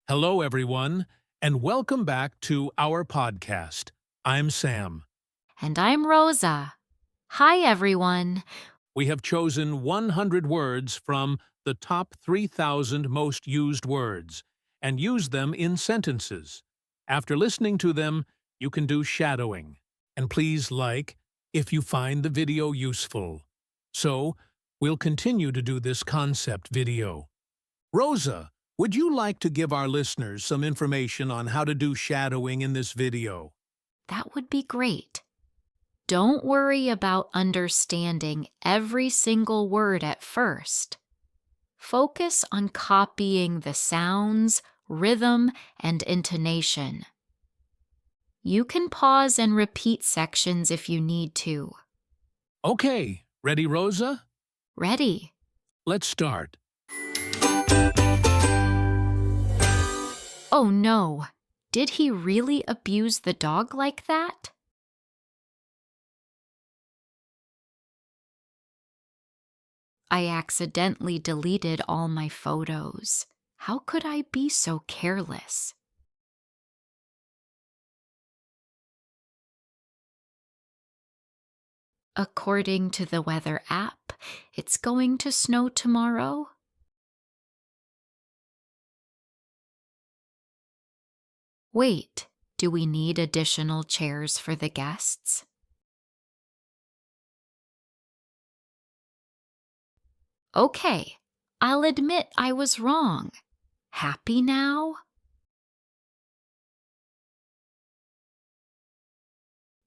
Hello, everyone, and welcome back to our podcast. I'm Sam. And I'm Rosa. Hi, everyone. We have chosen 100 words from the top 3,000 most used words and use them in sentences. After listening to them, you can do shadowing. And please like if you find the video useful. So, we'll continue to do this concept video. Rosa, would you like to give our listeners some information on how to do shadowing in this video? That would be great. Don't worry about understanding every single word at first. Focus on copying the sounds, rhythm, and intonation. You can pause and repeat sections if you need to. Okay, ready, Rosa? Ready? Let's start. Oh no, did he really abuse the dog like that? I accidentally deleted all my photos. How could I be so careless? According to the weather app, it's going to snow tomorrow. Wait, do we need additional chairs for the guests? Okay, I'll admit I was wrong. Happy now?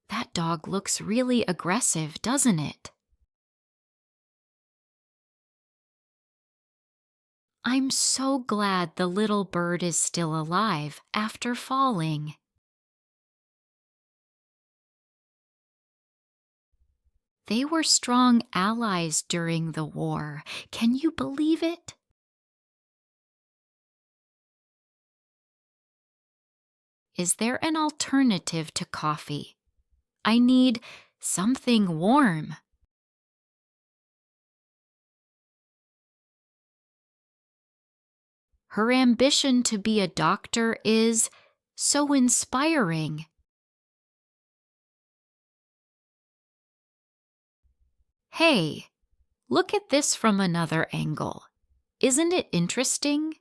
That dog looks really aggressive, doesn't it? I'm so glad the little bird is still alive after falling. They were strong allies during the war. Can you believe it? Is there an alternative to coffee? I need something warm. Her ambition to be a doctor is so inspiring. Hey, look at this from another angle. Isn't it interesting?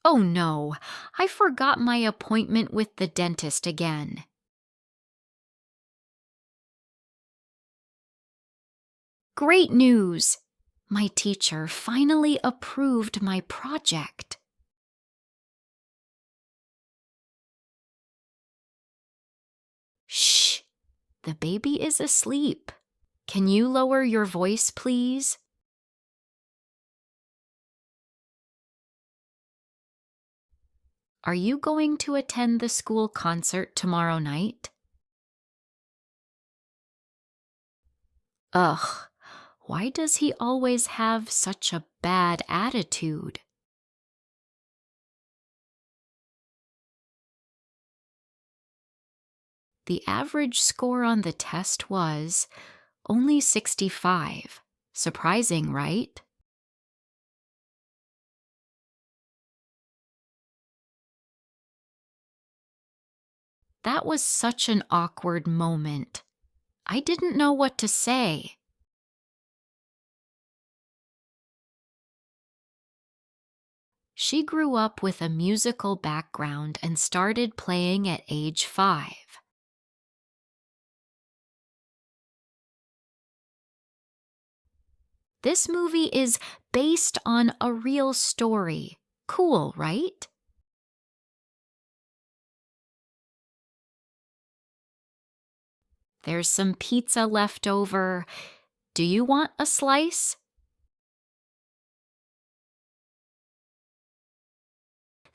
Oh no, I forgot my appointment with the dentist again. Great news! My teacher finally approved my project. Shh! The baby is asleep. Can you lower your voice, please? Are you going to attend the school concert tomorrow night? Ugh, why does he always have such a bad attitude? The average score on the test was only 65. Surprising, right? That was such an awkward moment. I didn't know what to say. She grew up with a musical background and started playing at age 5. This movie is based on a real story. Cool, right? There's some pizza left over. Do you want a slice?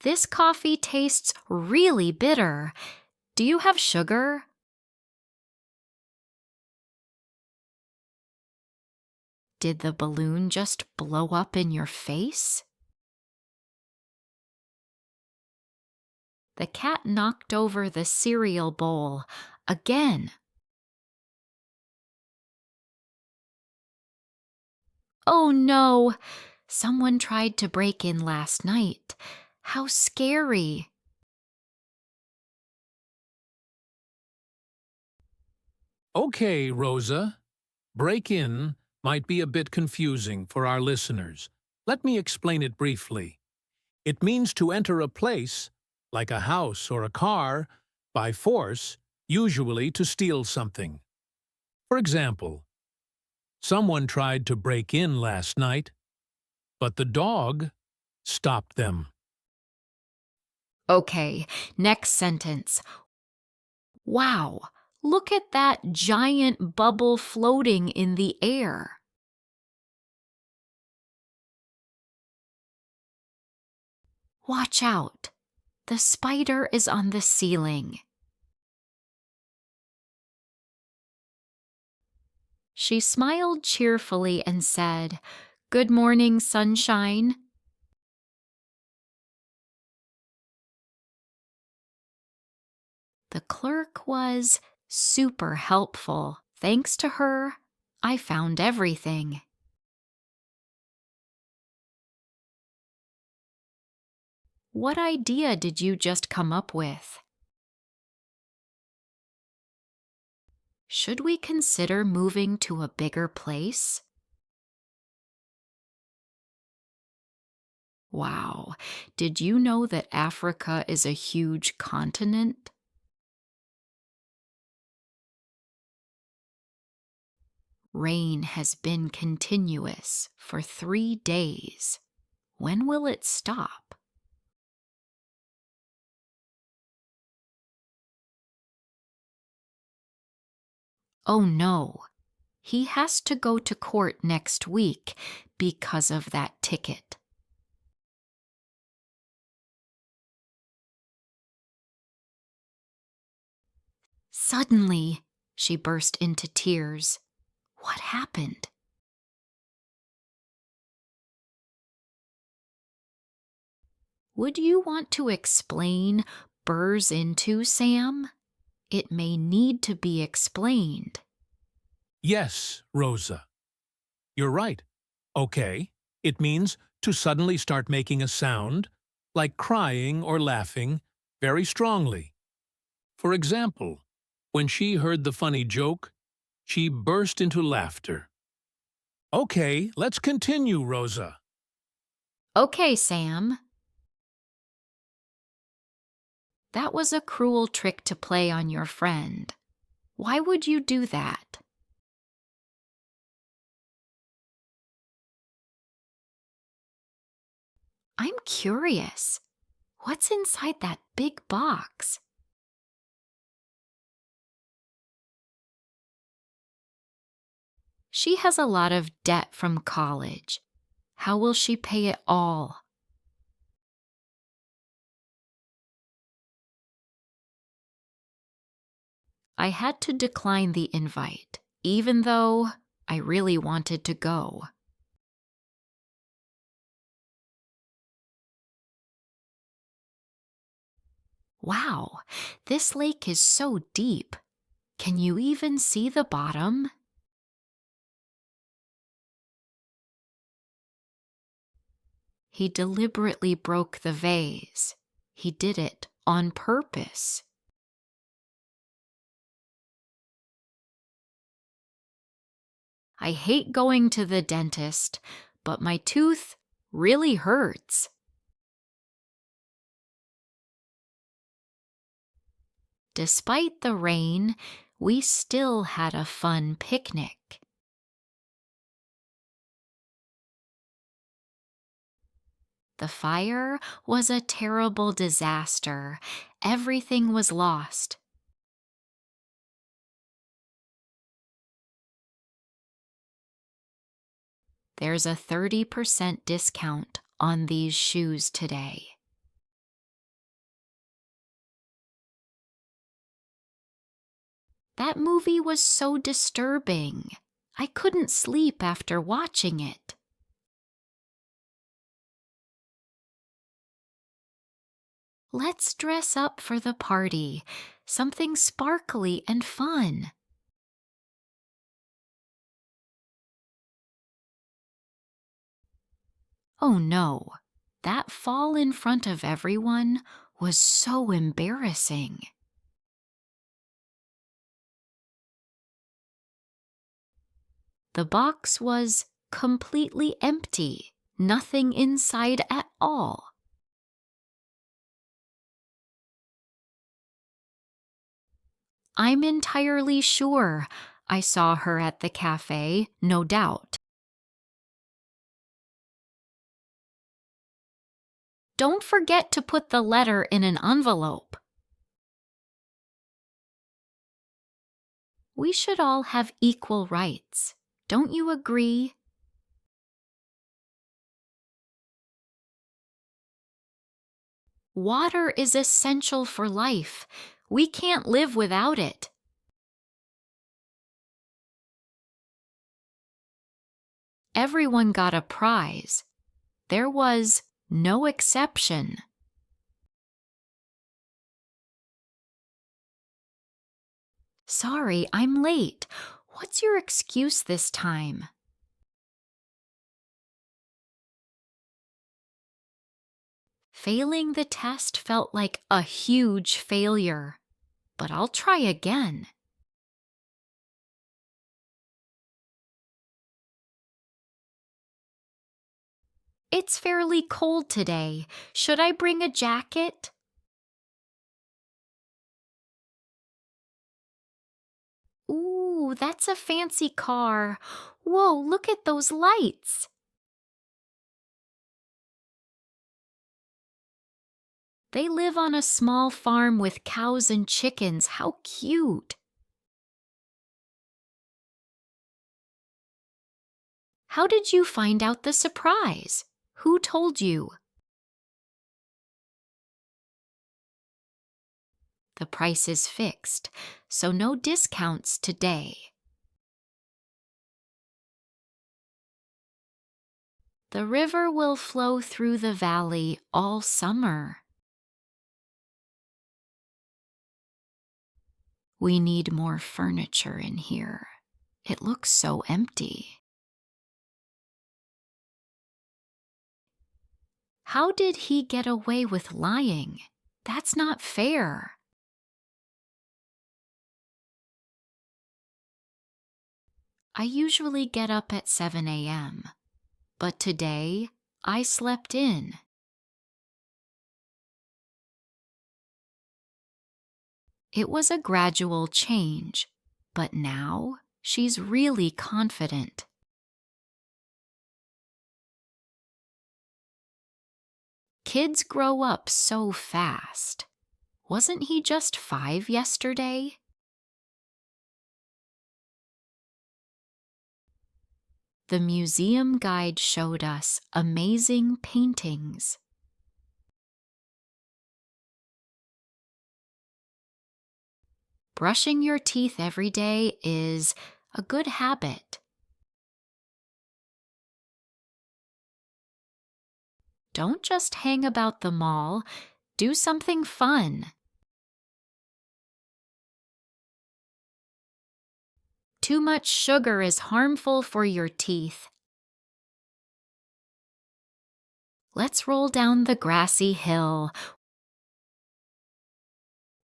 This coffee tastes really bitter. Do you have sugar? Did the balloon just blow up in your face? The cat knocked over the cereal bowl again. Oh no! Someone tried to break in last night. How scary! Okay, Rosa. Break in might be a bit confusing for our listeners. Let me explain it briefly. It means to enter a place, like a house or a car, by force, usually to steal something. For example, someone tried to break in last night, but the dog stopped them. Okay, next sentence. Wow, look at that giant bubble floating in the air. Watch out. The spider is on the ceiling. She smiled cheerfully and said, "Good morning, sunshine." The clerk was super helpful. Thanks to her, I found everything. What idea did you just come up with? Should we consider moving to a bigger place? Wow, did you know that Africa is a huge continent? Rain has been continuous for 3 days. When will it stop? Oh no, he has to go to court next week because of that ticket. Suddenly, she burst into tears. What happened? Would you want to explain burrs into, Sam? It may need to be explained. Yes, Rosa. You're right. Okay, it means to suddenly start making a sound, like crying or laughing, very strongly. For example, when she heard the funny joke, she burst into laughter. Okay, let's continue, Rosa. Okay, Sam. That was a cruel trick to play on your friend. Why would you do that? I'm curious. What's inside that big box? She has a lot of debt from college. How will she pay it all? I had to decline the invite, even though I really wanted to go. Wow, this lake is so deep. Can you even see the bottom? He deliberately broke the vase. He did it on purpose. I hate going to the dentist, but my tooth really hurts. Despite the rain, we still had a fun picnic. The fire was a terrible disaster. Everything was lost. There's a 30% discount on these shoes today. That movie was so disturbing. I couldn't sleep after watching it. Let's dress up for the party, something sparkly and fun. Oh no, that fall in front of everyone was so embarrassing. The box was completely empty, nothing inside at all. I'm entirely sure I saw her at the cafe, no doubt. Don't forget to put the letter in an envelope. We should all have equal rights. Don't you agree? Water is essential for life. We can't live without it. Everyone got a prize. There was no exception. Sorry, I'm late. What's your excuse this time? Failing the test felt like a huge failure, but I'll try again. It's fairly cold today. Should I bring a jacket? Ooh, that's a fancy car. Whoa, look at those lights. They live on a small farm with cows and chickens. How cute. How did you find out the surprise? Who told you? The price is fixed, so no discounts today. The river will flow through the valley all summer. We need more furniture in here. It looks so empty. How did he get away with lying? That's not fair. I usually get up at 7 a.m., but today I slept in. It was a gradual change, but now she's really confident. Kids grow up so fast. Wasn't he just 5 yesterday? The museum guide showed us amazing paintings. Brushing your teeth every day is a good habit. Don't just hang about the mall. Do something fun. Too much sugar is harmful for your teeth. Let's roll down the grassy hill.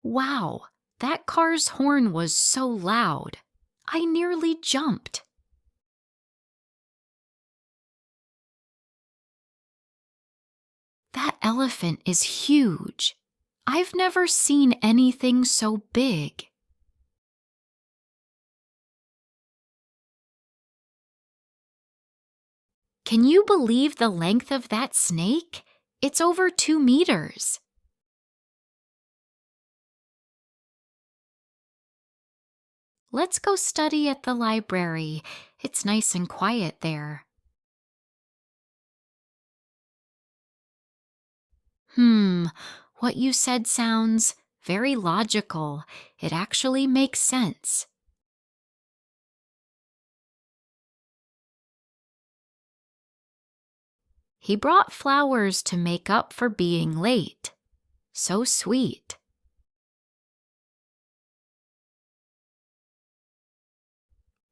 Wow, that car's horn was so loud. I nearly jumped. That elephant is huge. I've never seen anything so big. Can you believe the length of that snake? It's over 2 meters. Let's go study at the library. It's nice and quiet there. What you said sounds very logical. It actually makes sense. He brought flowers to make up for being late. So sweet.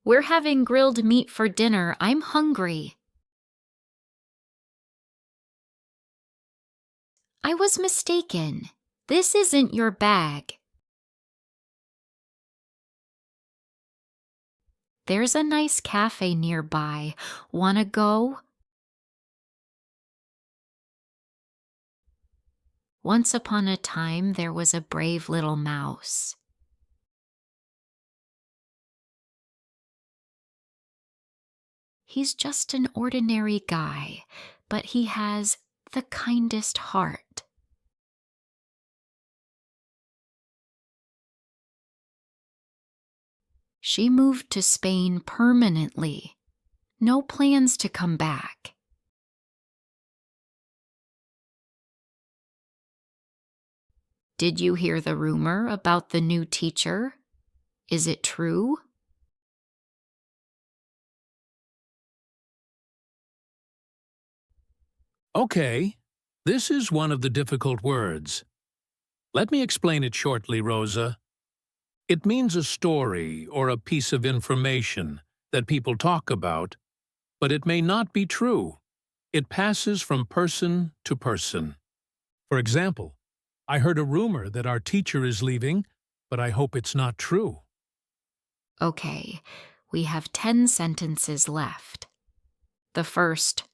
We're having grilled meat for dinner. I'm hungry. I was mistaken. This isn't your bag. There's a nice cafe nearby. Wanna go? Once upon a time, there was a brave little mouse. He's just an ordinary guy, but he has the kindest heart. She moved to Spain permanently. No plans to come back. Did you hear the rumor about the new teacher? Is it true? Okay, this is one of the difficult words. Let me explain it shortly, Rosa. It means a story or a piece of information that people talk about, but it may not be true. It passes from person to person. For example, I heard a rumor that our teacher is leaving, but I hope it's not true. Okay, we have 10 sentences left. The first,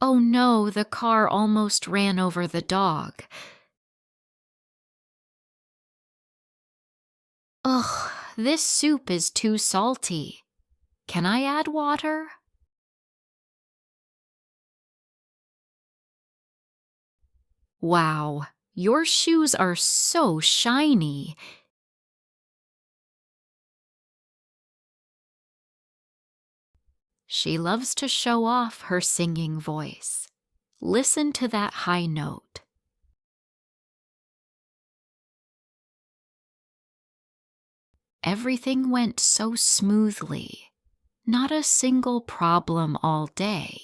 oh no, the car almost ran over the dog. Ugh, this soup is too salty. Can I add water? Wow, your shoes are so shiny. She loves to show off her singing voice. Listen to that high note. Everything went so smoothly. Not a single problem all day.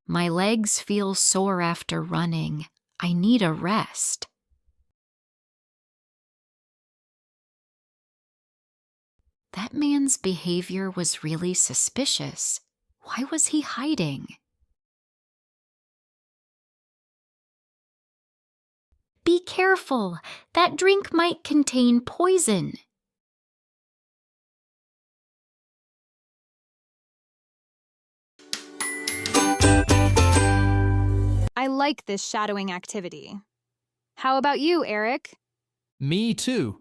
My legs feel sore after running. I need a rest. That man's behavior was really suspicious. Why was he hiding? Be careful. That drink might contain poison. I like this shadowing activity. How about you, Eric? Me too.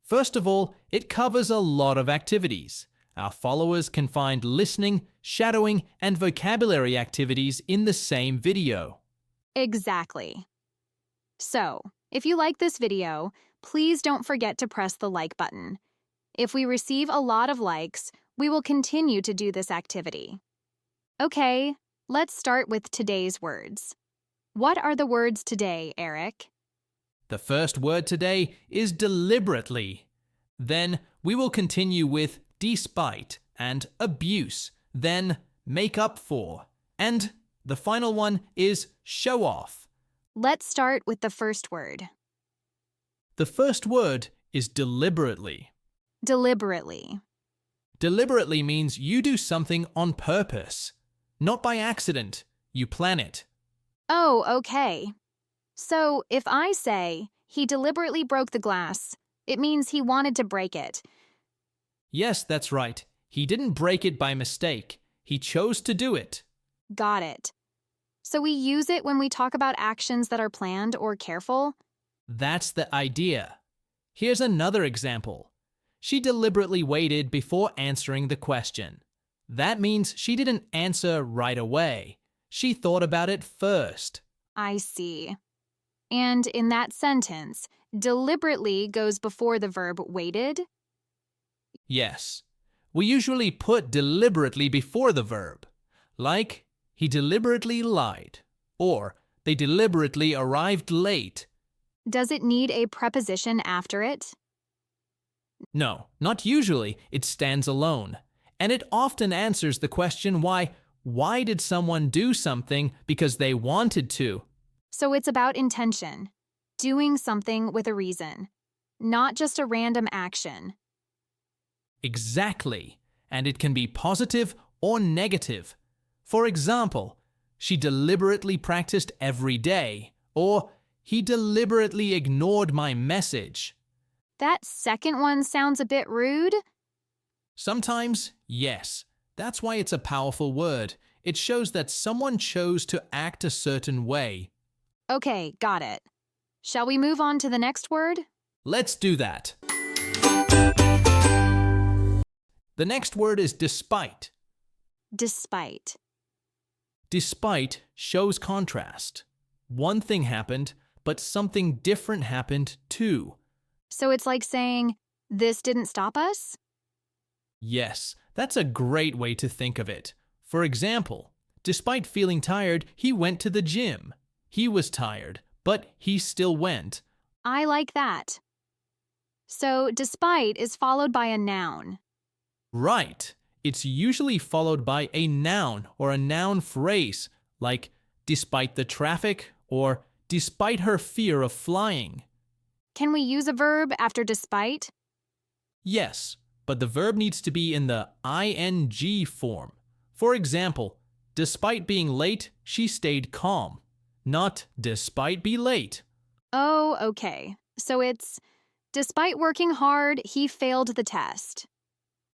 First of all, it covers a lot of activities. Our followers can find listening, shadowing, and vocabulary activities in the same video. Exactly. So, if you like this video, please don't forget to press the like button. If we receive a lot of likes, we will continue to do this activity. Okay, let's start with today's words. What are the words today, Eric? The first word today is deliberately. Then we will continue with despite and abuse, then make up for. And the final one is show off. Let's start with the first word. The first word is deliberately. Deliberately. Deliberately means you do something on purpose. Not by accident. You plan it. Oh, okay. So, if I say, he deliberately broke the glass, it means he wanted to break it. Yes, that's right. He didn't break it by mistake. He chose to do it. Got it. So we use it when we talk about actions that are planned or careful? That's the idea. Here's another example. She deliberately waited before answering the question. That means she didn't answer right away. She thought about it first. I see. And in that sentence, deliberately goes before the verb waited? Yes. We usually put deliberately before the verb. Like, he deliberately lied. Or, they deliberately arrived late. Does it need a preposition after it? No, not usually. It stands alone. And it often answers the question why did someone do something because they wanted to? So it's about intention, doing something with a reason, not just a random action. Exactly. And it can be positive or negative. For example, she deliberately practiced every day, or he deliberately ignored my message. That second one sounds a bit rude. Sometimes, yes. That's why it's a powerful word. It shows that someone chose to act a certain way. Okay, got it. Shall we move on to the next word? Let's do that. The next word is despite. Despite. Despite shows contrast. One thing happened, but something different happened too. So it's like saying, this didn't stop us? Yes, that's a great way to think of it. For example, despite feeling tired, he went to the gym. He was tired, but he still went. I like that. So despite is followed by a noun. Right. It's usually followed by a noun or a noun phrase, like despite the traffic or despite her fear of flying. Can we use a verb after despite? Yes, but the verb needs to be in the ing form. For example, despite being late, she stayed calm. Not despite be late. Oh, okay. So it's, despite working hard, he failed the test.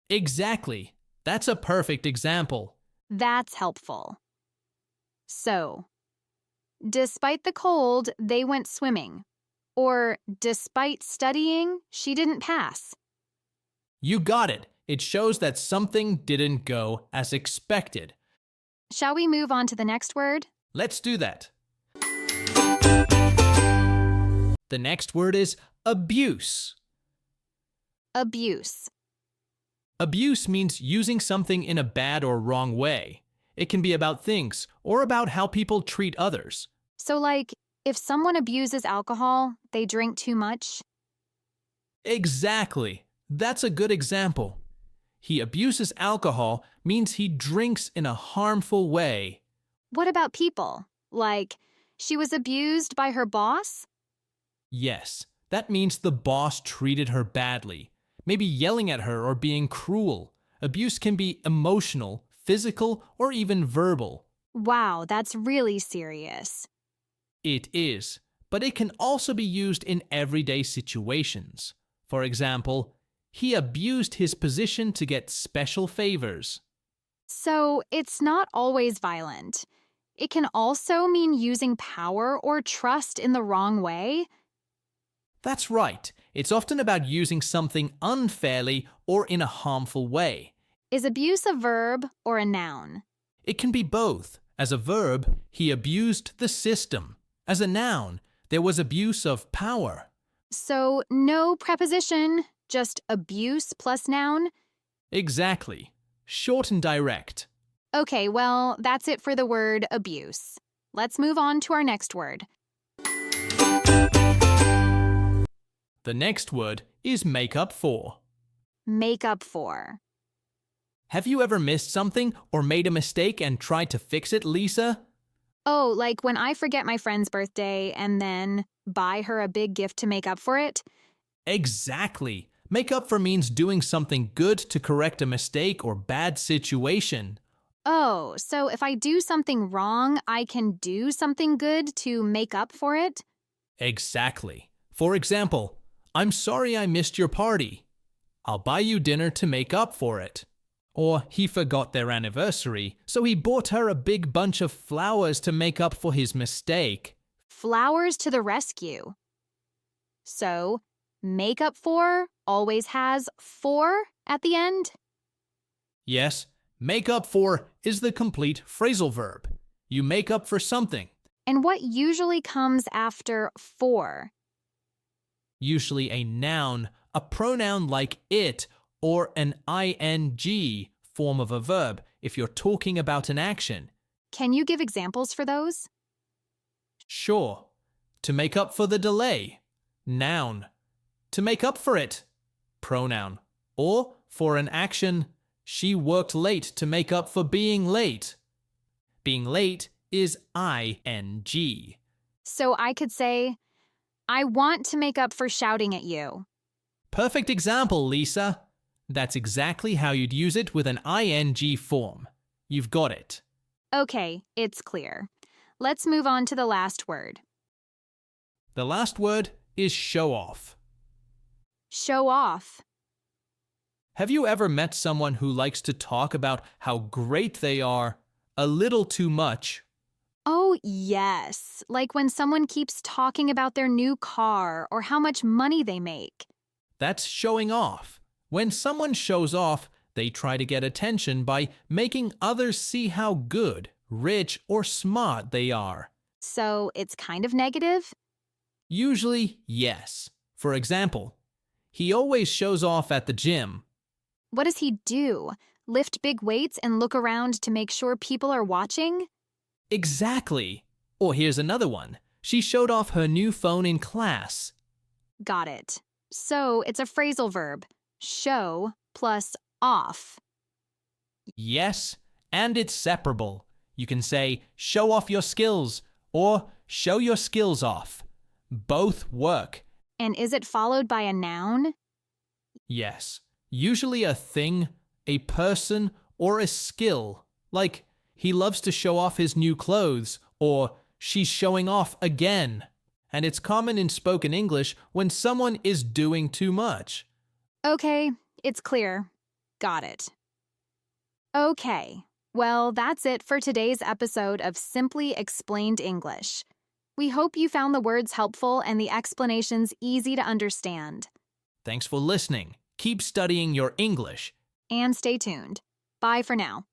Exactly. That's a perfect example. That's helpful. So, despite the cold, they went swimming. Or, despite studying, she didn't pass. You got it. It shows that something didn't go as expected. Shall we move on to the next word? Let's do that. The next word is abuse. Abuse. Abuse means using something in a bad or wrong way. It can be about things or about how people treat others. So like, if someone abuses alcohol, they drink too much. Exactly. That's a good example. He abuses alcohol means he drinks in a harmful way. What about people? Like, she was abused by her boss? Yes, that means the boss treated her badly, maybe yelling at her or being cruel. Abuse can be emotional, physical, or even verbal. Wow, that's really serious. It is, but it can also be used in everyday situations. For example, he abused his position to get special favors. So, it's not always violent. It can also mean using power or trust in the wrong way. That's right. It's often about using something unfairly or in a harmful way. Is abuse a verb or a noun? It can be both. As a verb, he abused the system. As a noun, there was abuse of power. So, no preposition, just abuse plus noun? Exactly. Short and direct. Okay, well, that's it for the word abuse. Let's move on to our next word. The next word is make up for. Make up for. Have you ever missed something or made a mistake and tried to fix it, Lisa? Oh, like when I forget my friend's birthday and then buy her a big gift to make up for it? Exactly. Make up for means doing something good to correct a mistake or bad situation. Oh, so if I do something wrong, I can do something good to make up for it? Exactly. For example, I'm sorry I missed your party. I'll buy you dinner to make up for it. Or he forgot their anniversary, so he bought her a big bunch of flowers to make up for his mistake. Flowers to the rescue. So, make up for always has for at the end? Yes, make up for is the complete phrasal verb. You make up for something. And what usually comes after for? Usually a noun, a pronoun like it, or an ing form of a verb if you're talking about an action. Can you give examples for those? Sure. To make up for the delay. Noun. To make up for it. Pronoun. Or for an action, she worked late to make up for being late. Being late is ing. So I could say, I want to make up for shouting at you. Perfect example, Lisa. That's exactly how you'd use it with an ing form. You've got it. Okay, it's clear. Let's move on to the last word. The last word is show off. Show off. Have you ever met someone who likes to talk about how great they are a little too much? Oh, yes. Like when someone keeps talking about their new car or how much money they make. That's showing off. When someone shows off, they try to get attention by making others see how good, rich, or smart they are. So it's kind of negative? Usually, yes. For example, he always shows off at the gym. What does he do? Lift big weights and look around to make sure people are watching? Exactly. Or here's another one. She showed off her new phone in class. Got it. So it's a phrasal verb. Show plus off. Yes, and it's separable. You can say, show off your skills, or show your skills off. Both work. And is it followed by a noun? Yes, usually a thing, a person, or a skill. Like, he loves to show off his new clothes, or she's showing off again. And it's common in spoken English when someone is doing too much. Okay, it's clear. Got it. Okay, well, that's it for today's episode of Simply Explained English. We hope you found the words helpful and the explanations easy to understand. Thanks for listening. Keep studying your English. And stay tuned. Bye for now.